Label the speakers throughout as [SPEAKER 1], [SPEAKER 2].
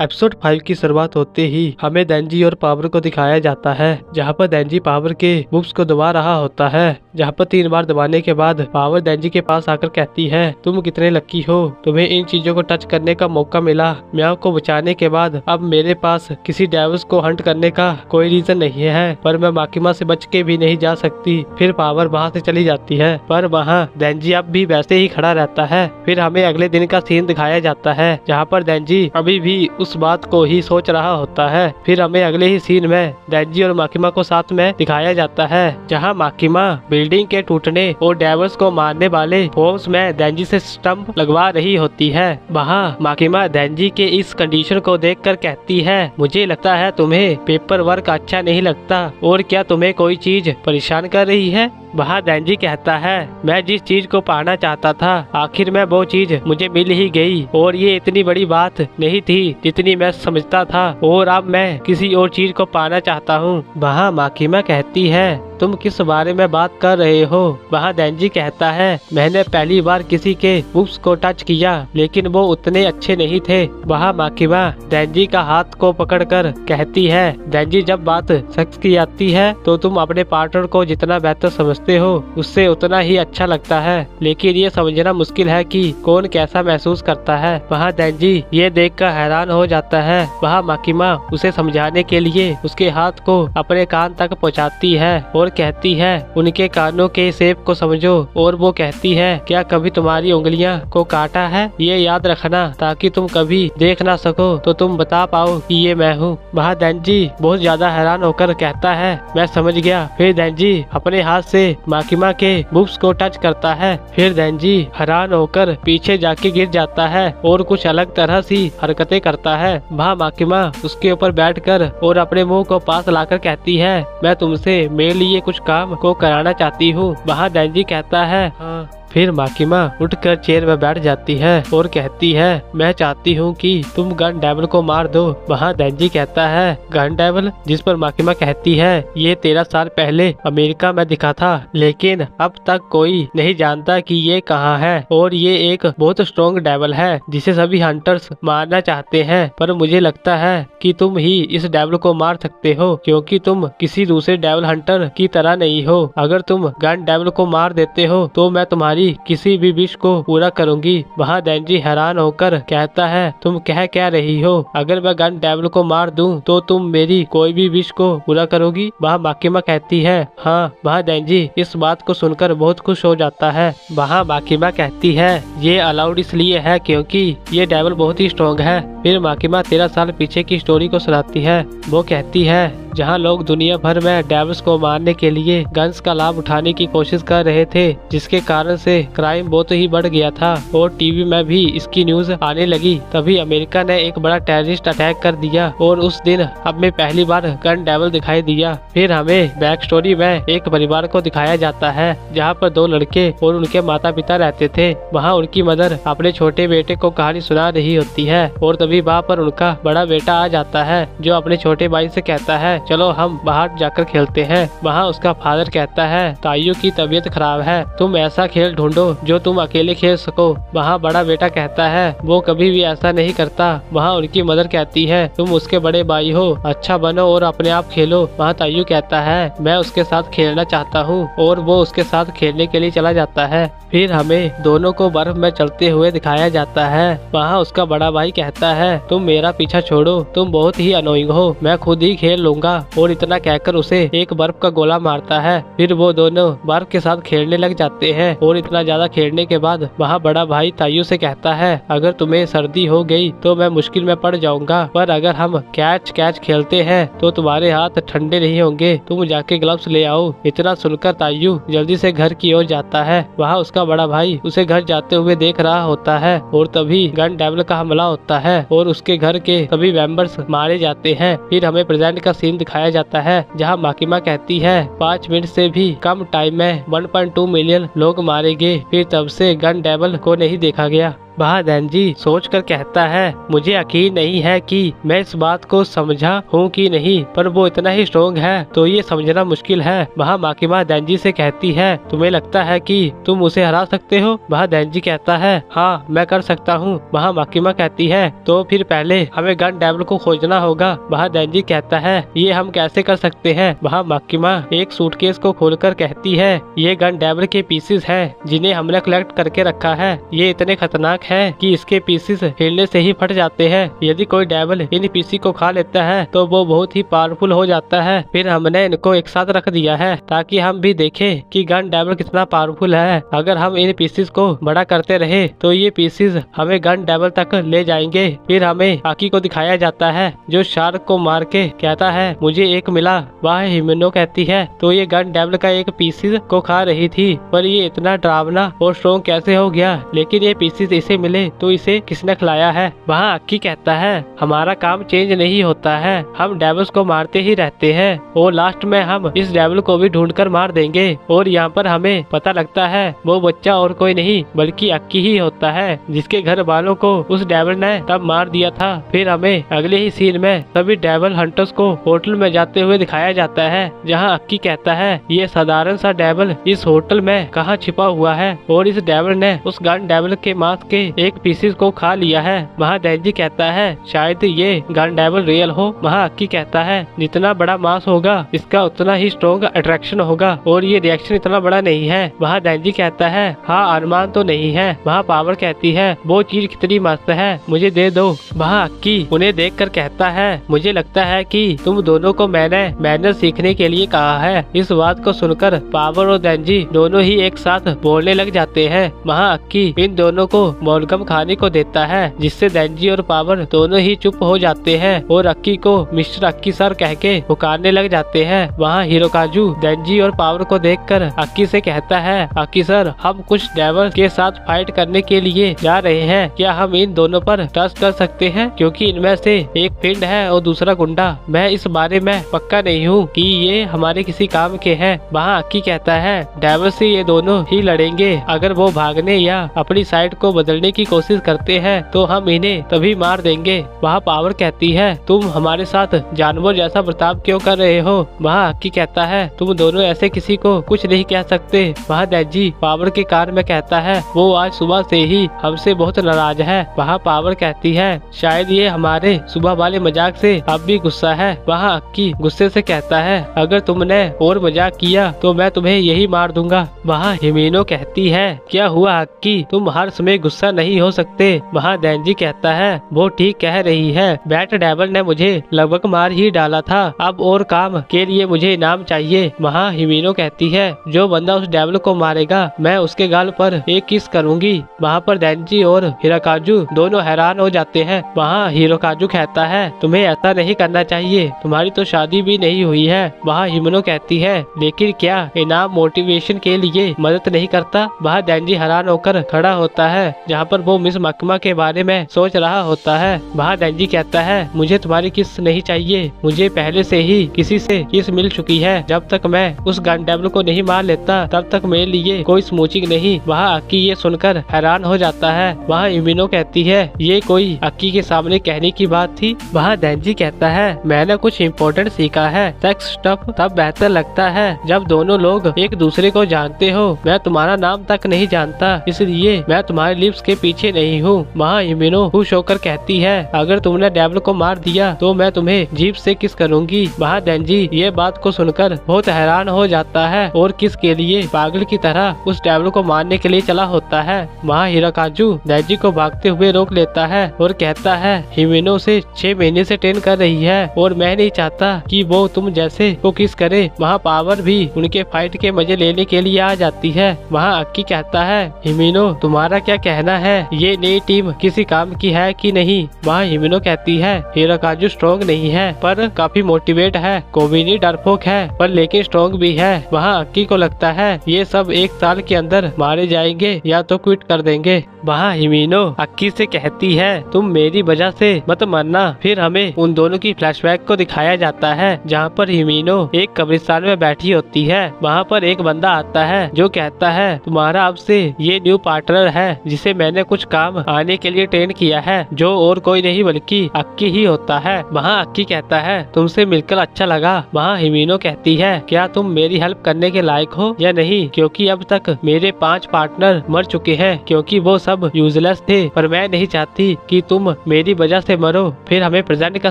[SPEAKER 1] Episode 5 की शुरुआत होते ही हमें देंजी और पावर को दिखाया जाता है, जहां पर देंजी पावर के बुक्स को दबा रहा होता है। जहां पर 3 बार दबाने के बाद पावर देंजी के पास आकर कहती है, तुम कितने लकी हो, तुम्हें इन चीजों को टच करने का मौका मिला। म्याओ को बचाने के बाद अब मेरे पास किसी डेविल्स को हंट करने का कोई रीजन नहीं है, पर मैं माकिमा से बच के भी नहीं जा सकती। फिर पावर वहाँ से चली जाती है, पर वहाँ देंजी अब भी वैसे ही खड़ा रहता है। फिर हमें अगले दिन का सीन दिखाया जाता है, जहाँ पर देंजी अभी भी उस बात को ही सोच रहा होता है। फिर हमें अगले ही सीन में देंजी और माकिमा को साथ में दिखाया जाता है, जहां माकिमा बिल्डिंग के टूटने और डेविल्स को मारने वाले फॉर्म्स में देंजी से स्टंप लगवा रही होती है। वहां माकिमा देंजी के इस कंडीशन को देखकर कहती है, मुझे लगता है तुम्हें पेपर वर्क अच्छा नहीं लगता, और क्या तुम्हें कोई चीज परेशान कर रही है। वहाँ देंजी कहता है, मैं जिस चीज को पाना चाहता था आखिर में वो चीज मुझे मिल ही गई, और ये इतनी बड़ी बात नहीं थी जितनी मैं समझता था, और अब मैं किसी और चीज को पाना चाहता हूँ। वहाँ माकिमा कहती है, तुम किस बारे में बात कर रहे हो। वहाँ देंजी कहता है, मैंने पहली बार किसी के बुक्स को टच किया, लेकिन वो उतने अच्छे नहीं थे। वहाँ माकिमा देंजी का हाथ को पकड़कर कहती है, देंजी जब बात सेक्स की आती है तो तुम अपने पार्टनर को जितना बेहतर समझते हो उससे उतना ही अच्छा लगता है, लेकिन ये समझना मुश्किल है कि कौन कैसा महसूस करता है। वहाँ देंजी ये देखकर हैरान हो जाता है। वहाँ माकिमा उसे समझाने के लिए उसके हाथ को अपने कान तक पहुँचाती है और कहती है, उनके कानों के शेप को समझो। और वो कहती है, क्या कभी तुम्हारी उंगलियां को काटा है, ये याद रखना, ताकि तुम कभी देख ना सको तो तुम बता पाओ कि ये मैं हूँ। वहाँ देंजी बहुत ज्यादा हैरान होकर कहता है, मैं समझ गया। फिर देंजी अपने हाथ से माकिमा के बुक्स को टच करता है। फिर देंजी हैरान होकर पीछे जाके गिर जाता है और कुछ अलग तरह सी हरकतें करता है। वहाँ माकिमा उसके ऊपर बैठकर और अपने मुंह को पास लाकर कहती है, मैं तुमसे मेरे लिए कुछ काम को कराना चाहती हूँ। वहाँ देंजी कहता है, हाँ। फिर माकिमा उठकर चेयर में बैठ जाती है और कहती है, मैं चाहती हूँ कि तुम गन डेविल को मार दो। वहाँ देंजी कहता है, गन डेविल, जिस पर माकिमा कहती है, ये 13 साल पहले अमेरिका में दिखा था, लेकिन अब तक कोई नहीं जानता कि ये कहाँ है, और ये एक बहुत स्ट्रॉन्ग डेविल है जिसे सभी हंटर्स मारना चाहते हैं, पर मुझे लगता है कि तुम ही इस डेविल को मार सकते हो, क्योंकि तुम किसी दूसरे डेविल हंटर की तरह नहीं हो। अगर तुम गन डेविल को मार देते हो तो मैं तुम्हारी किसी भी विश को पूरा करूंगी। वहाँ देंजी हैरान होकर कहता है, तुम कह क्या रही हो, अगर मैं गन डेविल को मार दूं तो तुम मेरी कोई भी विश को पूरा करोगी। वहाँ माकिमा कहती है, हाँ। वहाँ देंजी इस बात को सुनकर बहुत खुश हो जाता है। वहाँ माकिमा कहती है, ये अलाउड इसलिए है क्योंकि ये डेविल बहुत ही स्ट्रॉन्ग है। फिर माकिमा 13 साल पीछे की स्टोरी को सुनाती है। वो कहती है, जहाँ लोग दुनिया भर में डेविल्स को मारने के लिए गन्स का लाभ उठाने की कोशिश कर रहे थे, जिसके कारण से क्राइम बहुत ही बढ़ गया था और टीवी में भी इसकी न्यूज आने लगी। तभी अमेरिका ने एक बड़ा टेररिस्ट अटैक कर दिया और उस दिन हमें पहली बार गन डेविल दिखाई दिया। फिर हमें बैक स्टोरी में एक परिवार को दिखाया जाता है, जहाँ पर 2 लड़के और उनके माता पिता रहते थे। वहाँ उनकी मदर अपने छोटे बेटे को कहानी सुना रही होती है, और तभी वहाँ पर उनका बड़ा बेटा आ जाता है, जो अपने छोटे भाई से कहता है, चलो हम बाहर जाकर खेलते हैं। वहाँ उसका फादर कहता है, ताइयों की तबीयत खराब है, तुम ऐसा खेल ढूंढो जो तुम अकेले खेल सको। वहाँ बड़ा बेटा कहता है, वो कभी भी ऐसा नहीं करता। वहाँ उनकी मदर कहती है, तुम उसके बड़े भाई हो, अच्छा बनो और अपने आप खेलो। वहाँ ताइयो कहता है, मैं उसके साथ खेलना चाहता हूँ, और वो उसके साथ खेलने के लिए चला जाता है। फिर हमें दोनों को बर्फ में चलते हुए दिखाया जाता है। वहाँ उसका बड़ा भाई कहता है, तुम मेरा पीछा छोड़ो, तुम बहुत ही अनोइंग हो, मैं खुद ही खेल लूंगा। और इतना कहकर उसे एक बर्फ का गोला मारता है। फिर वो दोनों बर्फ के साथ खेलने लग जाते हैं, और इतना ज्यादा खेलने के बाद वहाँ बड़ा भाई ताइयो से कहता है, अगर तुम्हें सर्दी हो गई तो मैं मुश्किल में पड़ जाऊंगा, पर अगर हम कैच कैच खेलते हैं तो तुम्हारे हाथ ठंडे नहीं होंगे, तुम जाके ग्लव्स ले आओ। इतना सुनकर ताइयो जल्दी से घर की ओर जाता है। वहाँ उसका बड़ा भाई उसे घर जाते हुए देख रहा होता है, और तभी गन डेविल का हमला होता है और उसके घर के सभी मेंबर्स मारे जाते हैं। फिर हमें प्रेजेंट का सीन दिखाया जाता है, जहाँ माकिमा कहती है, 5 मिनट से भी कम टाइम में 1.2 मिलियन लोग मारे गए। फिर तब से गन डेविल को नहीं देखा गया। वहाँ देंजी सोच कर कहता है, मुझे यकीन नहीं है कि मैं इस बात को समझा हूँ कि नहीं, पर वो इतना ही स्ट्रोंग है तो ये समझना मुश्किल है। वहाँ माकिमा देंजी से कहती है, तुम्हें लगता है कि तुम उसे हरा सकते हो? वहाँ देंजी कहता है, हाँ मैं कर सकता हूँ। वहाँ माकिमा कहती है, तो फिर पहले हमें गन डेविल को खोजना होगा। वहाँ देंजी कहता है, ये हम कैसे कर सकते हैं? वहाँ माकिमा एक सूटकेस को खोलकर कहती है, ये गन डेविल के पीसेस हैं जिन्हें हमने कलेक्ट करके रखा है। ये इतने खतरनाक है कि इसके पीसेस हिलने से ही फट जाते हैं। यदि कोई डेविल इन पीसी को खा लेता है तो वो बहुत ही पावरफुल हो जाता है। फिर हमने इनको एक साथ रख दिया है ताकि हम भी देखें कि गन डेविल कितना पावरफुल है। अगर हम इन पीसेस को बड़ा करते रहे तो ये पीसेस हमें गन डेविल तक ले जाएंगे। फिर हमें आकी को दिखाया जाता है जो शार्क को मार के कहता है, मुझे एक मिला। वह हिमेनो कहती है, तो ये गन डेविल का एक पीसेस को खा रही थी, पर ये इतना डरावना और स्ट्रॉन्ग कैसे हो गया? लेकिन ये पीसेस इसे मिले तो इसे किसने खिलाया है? वहाँ अक्की कहता है, हमारा काम चेंज नहीं होता है, हम डेविल्स को मारते ही रहते हैं और लास्ट में हम इस डेविल को भी ढूंढकर मार देंगे। और यहाँ पर हमें पता लगता है वो बच्चा और कोई नहीं बल्कि अक्की ही होता है, जिसके घर वालों को उस डेविल ने तब मार दिया था। फिर हमें अगले ही सीन में सभी डेविल हंटर्स को होटल में जाते हुए दिखाया जाता है, जहाँ अक्की कहता है, ये साधारण सा डेविल इस होटल में कहाँ छिपा हुआ है और इस डेविल ने उस गन डेविल के मांस के एक पीसेस को खा लिया है। वहाँ देंजी कहता है, शायद ये गन डेविल रियल हो। वहाँ अक्की कहता है, जितना बड़ा मांस होगा इसका उतना ही स्ट्रॉन्ग अट्रैक्शन होगा और ये रिएक्शन इतना बड़ा नहीं है। वहाँ देंजी कहता है, हाँ अनुमान तो नहीं है। वहाँ पावर कहती है, वो चीज कितनी मस्त है, मुझे दे दो। वहाँ अक्की उन्हें देखकर कहता है, मुझे लगता है कि तुम दोनों को मैंने मैनर सीखने के लिए कहा है। इस बात को सुनकर पावर और देंजी दोनों ही एक साथ बोलने लग जाते हैं। वहाँ अक्की इन दोनों को मोलगम खाने को देता है, जिससे देंजी और पावर दोनों ही चुप हो जाते हैं और अक्की को मिस्टर अक्की सर कह के पुकारने लग जाते हैं। वहाँ हिरोकाजू देंजी और पावर को देखकर अक्की से कहता है, अक्की सर, हम कुछ डेविल के साथ फाइट करने के लिए जा रहे हैं, क्या हम इन दोनों पर ट्रस्ट कर सकते हैं? क्योंकि इनमें से एक फिंड है और दूसरा गुंडा। मैं इस बारे में पक्का नहीं हूँ कि ये हमारे किसी काम के हैं। वहाँ अक्की कहता है, डेविल से ये दोनों ही लड़ेंगे। अगर वो भागने या अपनी साइड को बदलने की कोशिश करते हैं तो हम इन्हें तभी मार देंगे। वहाँ पावर कहती है, तुम हमारे साथ जानवर जैसा बर्ताव क्यों कर रहे हो? वहाँ अक्की कहता है, तुम दोनों ऐसे किसी को कुछ नहीं कह सकते। वहाँ देंजी पावर के कान में कहता है, वो आज सुबह से ही हमसे बहुत नाराज है। वहाँ पावर कहती है, शायद ये हमारे सुबह वाले मजाक से अब भी गुस्सा है। वहाँ अक्की गुस्से से कहता है, अगर तुमने और मजाक किया तो मैं तुम्हें यही मार दूंगा। वहाँ हिमेनो कहती है, क्या हुआ अक्की, तुम हर समय गुस्सा नहीं हो सकते। वहाँ देंजी कहता है, वो ठीक कह रही है, बैट डेविल ने मुझे लगभग मार ही डाला था, अब और काम के लिए मुझे इनाम चाहिए। वहाँ हिमेनो कहती है, जो बंदा उस डेविल को मारेगा मैं उसके गाल पर एक किस करूंगी। वहाँ पर देंजी और हिरोकाजू दोनों हैरान हो जाते हैं। वहाँ हिरोकाजू कहता है, तुम्हें ऐसा नहीं करना चाहिए, तुम्हारी तो शादी भी नहीं हुई है। वहाँ हिमेनो कहती है, लेकिन क्या इनाम मोटिवेशन के लिए मदद नहीं करता? वहाँ देंजी हैरान होकर खड़ा होता है, जहाँ पर वो मिस मकमा के बारे में सोच रहा होता है। वहाँ देंजी कहता है, मुझे तुम्हारी किस नहीं चाहिए, मुझे पहले से ही किसी से किस मिल चुकी है। जब तक मैं उस गन डेविल को नहीं मार लेता तब तक मेरे लिए कोई स्मूचिंग नहीं। वहाँ अक्की ये सुनकर हैरान हो जाता है। वहाँ इमिनो कहती है, ये कोई अक्की के सामने कहने की बात थी? वहाँ देंजी कहता है, मैंने कुछ इम्पोर्टेंट सीखा है, सेक्स स्टफ तब बेहतर लगता है जब दोनों लोग एक दूसरे को जानते हो। मैं तुम्हारा नाम तक नहीं जानता, इसलिए मैं तुम्हारे लिप्स के पीछे नहीं हूँ। वहाँ इमिनो खुश होकर कहती है, अगर तुमने डेविल को मार दिया तो मैं तुम्हें जीप से किस करूँगी। वहाँ देंजी ये बात को सुनकर बहुत हैरान हो जाता है और किस के लिए पागल की तरह उस डेविल को मारने के लिए चला होता है। वहाँ हिरोकाजू देंजी को भागते हुए रोक लेता है और कहता है, हिमेनो से 6 महीने से ट्रेन कर रही है और मैं नहीं चाहता कि वो तुम जैसे को किस करे। वहाँ पावर भी उनके फाइट के मजे लेने के लिए आ जाती है। वहाँ अक्की कहता है, हिमेनो तुम्हारा क्या कहना है, ये नई टीम किसी काम की है कि नहीं? वहाँ हिमेनो कहती है, हिरोकाजू स्ट्रॉन्ग नहीं है पर काफी मोटिवेट है, कोविनी डरपोक है पर लेकिन स्ट्रॉन्ग भी है। वहाँ अक्की को लगता है ये सब 1 साल के अंदर मारे जाएंगे या तो क्विट कर देंगे। वहाँ हिमेनो अक्की से कहती है, तुम मेरी वजह से मत मरना। फिर हमें उन दोनों की फ्लैशबैक को दिखाया जाता है, जहाँ पर हिमेनो एक कब्रिस्तान में बैठी होती है। वहाँ पर एक बंदा आता है जो कहता है, तुम्हारा अब से ये न्यू पार्टनर है जिसे मैंने कुछ काम आने के लिए ट्रेन किया है, जो और कोई नहीं बल्कि अक्की ही होता है। वहाँ अक्की कहता है तुमसे मिलकर अच्छा लगा। वहाँ हिमिनो कहती है क्या तुम मेरी हेल्प करने के लायक हो या नहीं, क्योंकि अब तक मेरे 5 पार्टनर मर चुके हैं क्योंकि वो सब यूजलेस थे, पर मैं नहीं चाहती कि तुम मेरी वजह से मरो। फिर हमें प्रेजेंट का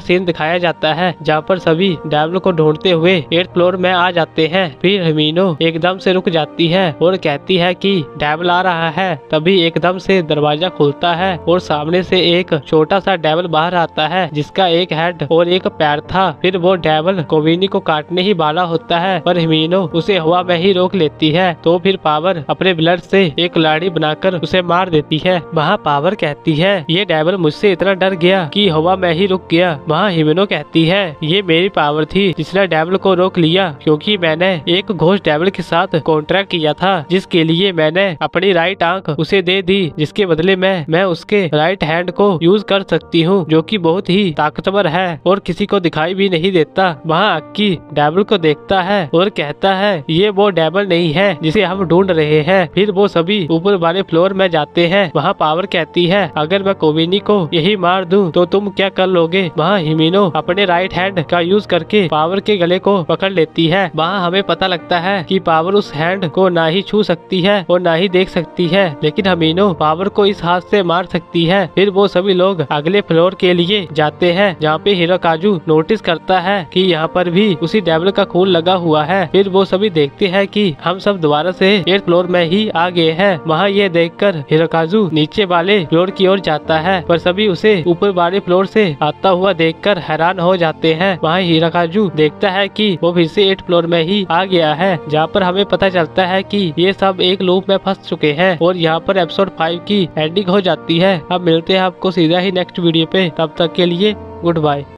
[SPEAKER 1] सीन दिखाया जाता है जहाँ पर सभी डेविल को ढूंढते हुए 8th फ्लोर में आ जाते हैं। फिर हिमिनो एकदम से रुक जाती है और कहती है कि डेविल आ रहा है। तभी एकदम से दरवाजा खुलता है और सामने से एक छोटा सा डेविल बाहर आता है जिसका एक हेड और एक पैर था। फिर वो डेविल कोविनी को काटने ही वाला होता है पर हिमिनो उसे हवा में ही रोक लेती है। तो फिर पावर अपने ब्लड से एक लाड़ी बनाकर उसे मार देती है। वहाँ पावर कहती है ये डेविल मुझसे इतना डर गया कि हवा में ही रुक गया। वहाँ हिमिनो कहती है ये मेरी पावर थी जिसने डेविल को रोक लिया, क्योंकि मैंने एक घोस्ट डेविल के साथ कॉन्ट्रैक्ट किया था जिसके लिए मैंने अपनी राइट आंख उसे दे दी, जिसके बदले में मैं उसके राइट हैंड को यूज कर सकती हूँ जो कि बहुत ही ताकतवर है और किसी को दिखाई भी नहीं देता। वहाँ अक्की डेविल को देखता है और कहता है ये वो डेविल नहीं है जिसे हम ढूंढ रहे हैं। फिर वो सभी ऊपर वाले फ्लोर में जाते हैं। वहाँ पावर कहती है अगर मैं कोविनी को यही मार दूं तो तुम क्या कर लोगे। वहाँ हिमिनो अपने राइट हैंड का यूज करके पावर के गले को पकड़ लेती है। वहाँ हमें पता लगता है कि पावर उस हैंड को ना ही छू सकती है और ना ही देख सकती है, लेकिन हिमिनो पावर को इस हाथ से मार सकती है। फिर वो सभी लोग अगले फ्लोर के लिए जाते हैं जहाँ पे हिरोकाजु नोटिस करता है कि यहाँ पर भी उसी डेविल का खून लगा हुआ है। फिर वो सभी देखते हैं कि हम सब दोबारा से 8th फ्लोर में ही आ गए हैं। वहाँ ये देखकर हिरोकाजु नीचे वाले फ्लोर की ओर जाता है पर सभी उसे ऊपर वाले फ्लोर से आता हुआ देखकर हैरान हो जाते हैं। वहाँ हिरोकाजु देखता है कि वो फिर से 8th फ्लोर में ही आ गया है, जहाँ पर हमें पता चलता है कि ये सब एक लूप में फंस चुके हैं और यहाँ पर एपिसोड 5 की एंडिंग हो जाती है। अब मिलते हैं आपको सीधा ही नेक्स्ट वीडियो पे, तब तक के लिए गुड बाय।